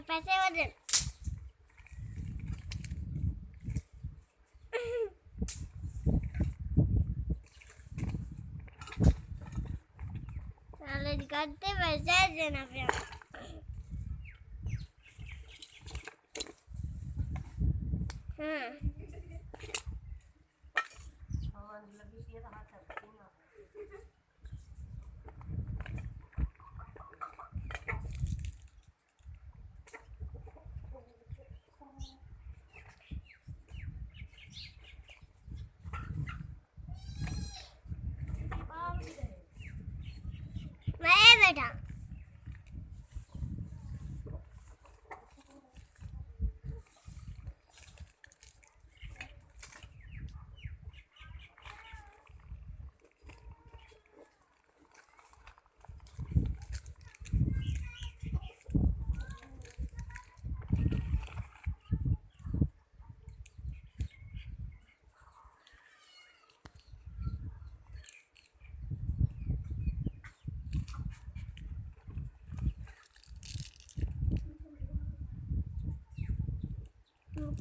पैसे वजन कॉलेज करते पैसे देना फिर मैं बेटा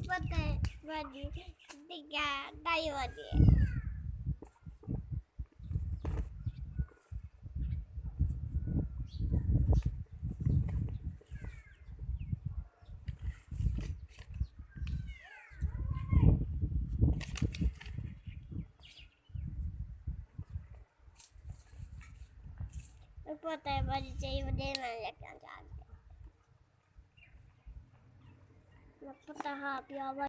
पता है बड़ी दिखा दाई वाली पता है बड़ी चाहिए मुझे मैं लेकर जा रही हूँ पता है आप